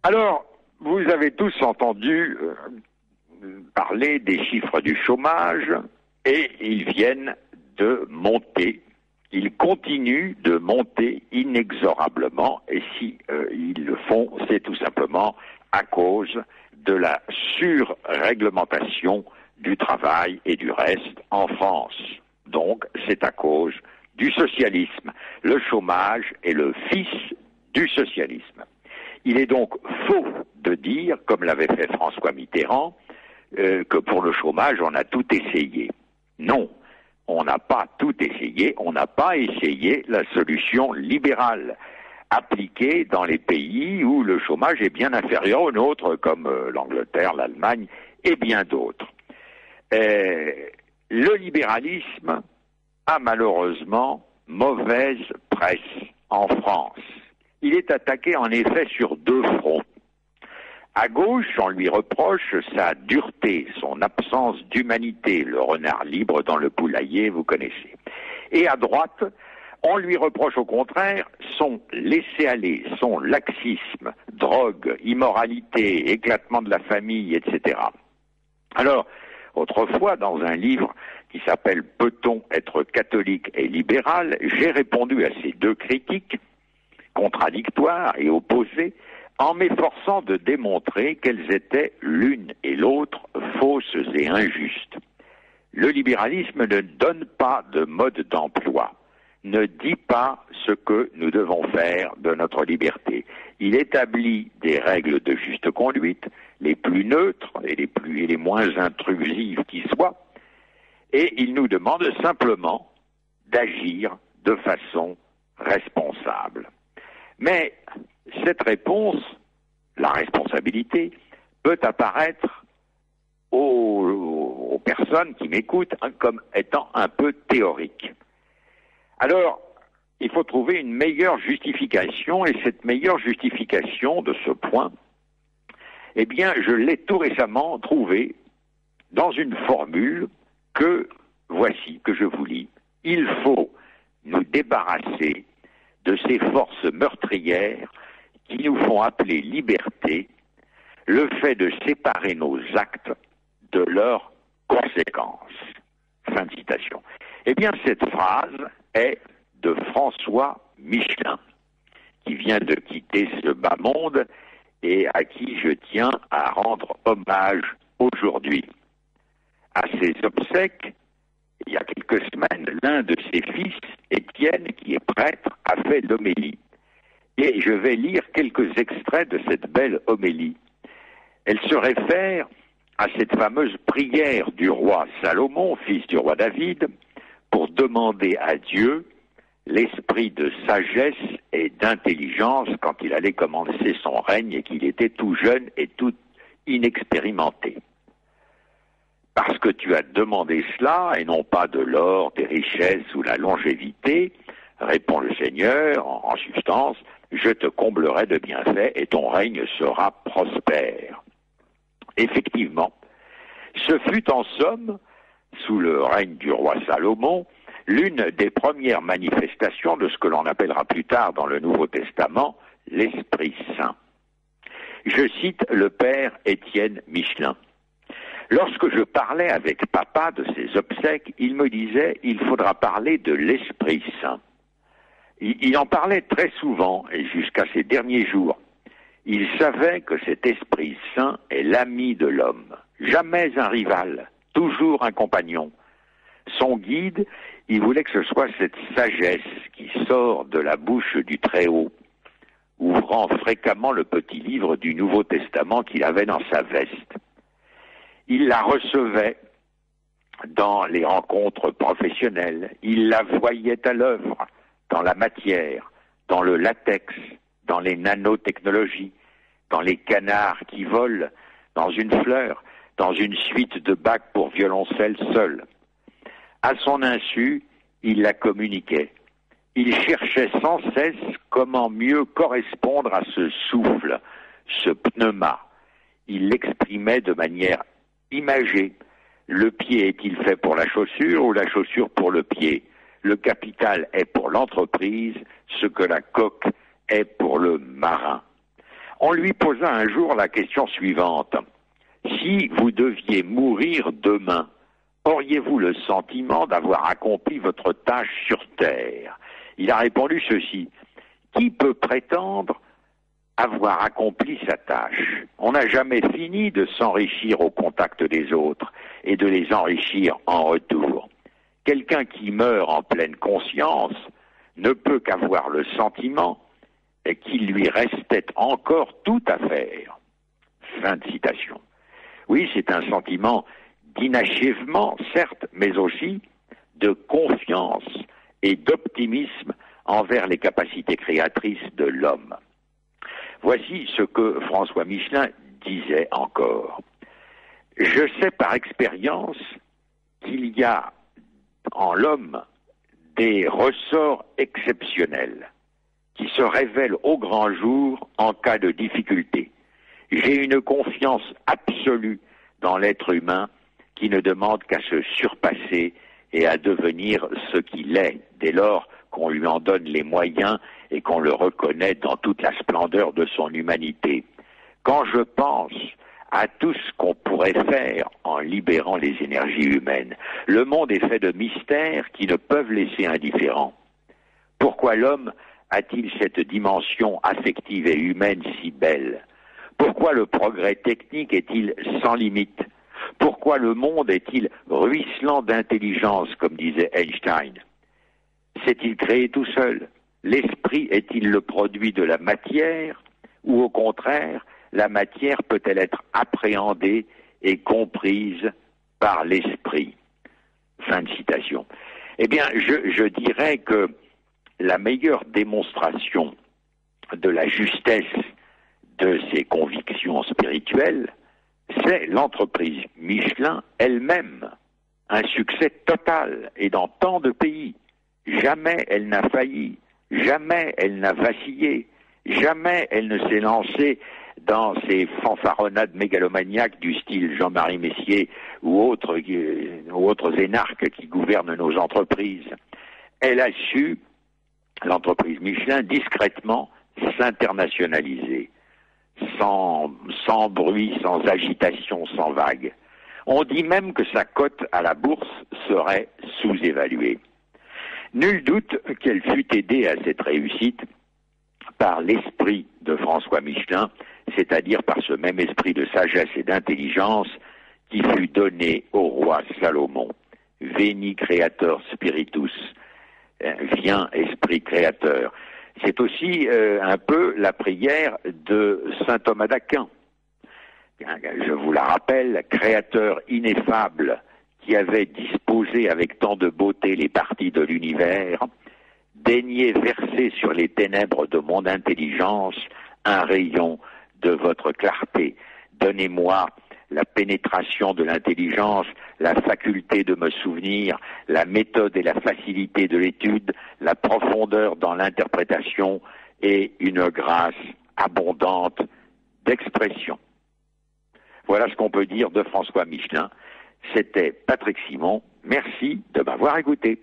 Alors, vous avez tous entendu parler des chiffres du chômage et ils viennent de monter. Ils continuent de monter inexorablement et si ils le font, c'est tout simplement à cause de la surréglementation du travail et du reste en France. Donc, c'est à cause du socialisme. Le chômage est le fils du socialisme. Il est donc faux de dire, comme l'avait fait François Mitterrand, que pour le chômage, on a tout essayé. Non, on n'a pas tout essayé, on n'a pas essayé la solution libérale appliquée dans les pays où le chômage est bien inférieur au nôtre, comme l'Angleterre, l'Allemagne et bien d'autres. Le libéralisme a malheureusement mauvaise presse en France. Il est attaqué en effet sur deux fronts. À gauche, on lui reproche sa dureté, son absence d'humanité, le renard libre dans le poulailler, vous connaissez. Et à droite, on lui reproche au contraire son laisser-aller, son laxisme, drogue, immoralité, éclatement de la famille, etc. Alors, autrefois, dans un livre qui s'appelle « Peut-on être catholique et libéral ?», j'ai répondu à ces deux critiques contradictoires et opposées en m'efforçant de démontrer qu'elles étaient l'une et l'autre fausses et injustes. Le libéralisme ne donne pas de mode d'emploi, ne dit pas ce que nous devons faire de notre liberté. Il établit des règles de juste conduite, les plus neutres et les moins intrusives qui soient, et il nous demande simplement d'agir de façon responsable. Mais cette réponse, la responsabilité, peut apparaître aux personnes qui m'écoutent comme étant un peu théorique. Alors, il faut trouver une meilleure justification, et cette meilleure justification de ce point, eh bien, je l'ai tout récemment trouvée dans une formule que voici, que je vous lis. Il faut nous débarrasser de ces forces meurtrières qui nous font appeler liberté, le fait de séparer nos actes de leurs conséquences. Fin de citation. Eh bien, cette phrase est de François Michelin, qui vient de quitter ce bas monde et à qui je tiens à rendre hommage aujourd'hui. À ses obsèques, il y a quelques semaines, l'un de ses fils, Étienne, qui est prêtre, a fait l'homélie. Et je vais lire quelques extraits de cette belle homélie. Elle se réfère à cette fameuse prière du roi Salomon, fils du roi David, pour demander à Dieu l'esprit de sagesse et d'intelligence quand il allait commencer son règne et qu'il était tout jeune et tout inexpérimenté. Parce que tu as demandé cela, et non pas de l'or, des richesses ou la longévité, répond le Seigneur, en substance, je te comblerai de bienfaits et ton règne sera prospère. Effectivement, ce fut en somme, sous le règne du roi Salomon, l'une des premières manifestations de ce que l'on appellera plus tard dans le Nouveau Testament l'Esprit Saint. Je cite le père Étienne Michelin. Lorsque je parlais avec papa de ses obsèques, il me disait « il faudra parler de l'Esprit Saint ». Il en parlait très souvent et jusqu'à ces derniers jours. Il savait que cet Esprit Saint est l'ami de l'homme, jamais un rival, toujours un compagnon. Son guide, il voulait que ce soit cette sagesse qui sort de la bouche du Très-Haut, ouvrant fréquemment le petit livre du Nouveau Testament qu'il avait dans sa veste. Il la recevait dans les rencontres professionnelles, il la voyait à l'œuvre, dans la matière, dans le latex, dans les nanotechnologies, dans les canards qui volent, dans une fleur, dans une suite de bacs pour violoncelle seul. À son insu, il la communiquait. Il cherchait sans cesse comment mieux correspondre à ce souffle, ce pneuma. Il l'exprimait de manière imagée. Le pied est-il fait pour la chaussure ou la chaussure pour le pied? Le capital est pour l'entreprise ce que la coque est pour le marin. On lui posa un jour la question suivante. Si vous deviez mourir demain, auriez-vous le sentiment d'avoir accompli votre tâche sur Terre? Il a répondu ceci. Qui peut prétendre avoir accompli sa tâche? On n'a jamais fini de s'enrichir au contact des autres et de les enrichir en retour. Quelqu'un qui meurt en pleine conscience ne peut qu'avoir le sentiment qu'il lui restait encore tout à faire. Fin de citation. Oui, c'est un sentiment d'inachèvement, certes, mais aussi de confiance et d'optimisme envers les capacités créatrices de l'homme. Voici ce que François Michelin disait encore. Je sais par expérience qu'il y a en l'homme des ressorts exceptionnels qui se révèlent au grand jour en cas de difficulté. J'ai une confiance absolue dans l'être humain qui ne demande qu'à se surpasser et à devenir ce qu'il est, dès lors qu'on lui en donne les moyens et qu'on le reconnaît dans toute la splendeur de son humanité. Quand je pense à tout ce qu'on pourrait faire en libérant les énergies humaines, le monde est fait de mystères qui ne peuvent laisser indifférents. Pourquoi l'homme a-t-il cette dimension affective et humaine si belle? Pourquoi le progrès technique est-il sans limite? Pourquoi le monde est-il ruisselant d'intelligence, comme disait Einstein? S'est-il créé tout seul? L'esprit est-il le produit de la matière? Ou au contraire, la matière peut-elle être appréhendée et comprise par l'esprit? Fin de citation. Eh bien, je dirais que la meilleure démonstration de la justesse de ses convictions spirituelles, c'est l'entreprise Michelin elle-même. Un succès total et dans tant de pays. Jamais elle n'a failli, jamais elle n'a vacillé, jamais elle ne s'est lancée dans ces fanfaronnades mégalomaniaques du style Jean-Marie Messier ou autres énarques qui gouvernent nos entreprises. Elle a su, l'entreprise Michelin, discrètement s'internationaliser, sans bruit, sans agitation, sans vague. On dit même que sa cote à la bourse serait sous-évaluée. Nul doute qu'elle fut aidée à cette réussite par l'esprit de François Michelin, c'est-à-dire par ce même esprit de sagesse et d'intelligence qui fut donné au roi Salomon. Veni creator spiritus, viens esprit créateur. C'est aussi un peu la prière de saint Thomas d'Aquin. Je vous la rappelle, créateur ineffable qui avait disposé avec tant de beauté les parties de l'univers, daignez verser sur les ténèbres de mon intelligence un rayon de votre clarté. Donnez-moi la pénétration de l'intelligence, la faculté de me souvenir, la méthode et la facilité de l'étude, la profondeur dans l'interprétation et une grâce abondante d'expression. Voilà ce qu'on peut dire de François Michelin. C'était Patrick Simon. Merci de m'avoir écouté.